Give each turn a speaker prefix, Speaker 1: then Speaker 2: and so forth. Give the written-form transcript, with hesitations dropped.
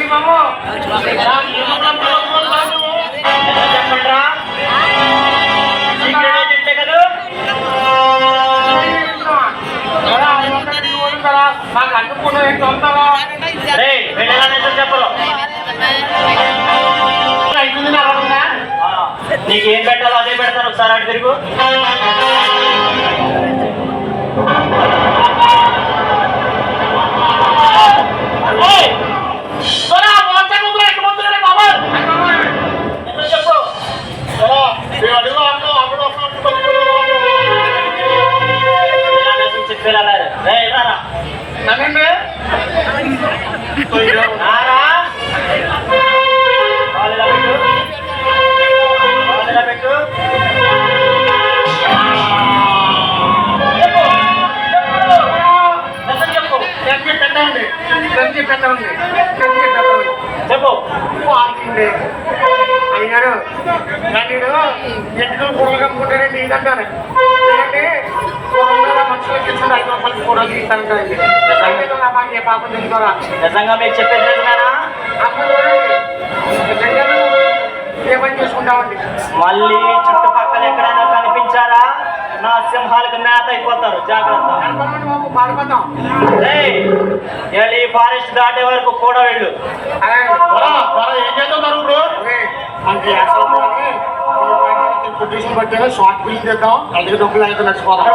Speaker 1: బాబు
Speaker 2: చెప్పండిరా కదా
Speaker 1: మాకు అడ్డుకున్న తొందరగా
Speaker 2: చెప్పరు
Speaker 1: అయిపోయింది అలా
Speaker 2: నీకేం పెట్టాలో అదే పెడతాను ఒకసారి అటు తిరుగు చెప్పు
Speaker 1: అయ్యారు నేను ఎట్లు కూరలు కమ్ముకుంటానండి ఇదంటారు మనుషులకి ఇచ్చిన 5 రూపాయలకి కూరలు తీస్తాను కదండి పాపం తెలుసుకోరా
Speaker 2: నిజంగా మీకు చెప్పేది
Speaker 1: ఏ పని చేసుకుంటామండి
Speaker 2: మళ్ళీ చుట్టుపక్కల ఎక్కడైనా కనిపించారా నా సింహాలకు మేత అయిపోతారు జాగ్రత్త
Speaker 1: పారిపోతాం
Speaker 2: ఫారెస్ట్ దాటే వరకు కూడా వెళ్ళు
Speaker 1: ఏం చేద్దాం ఇప్పుడు మనకి పొజిషన్ బట్టి షార్ట్ ఫిల్మ్ చేద్దాం అందుకే డబ్బులు అయితే నచ్చిపోతాం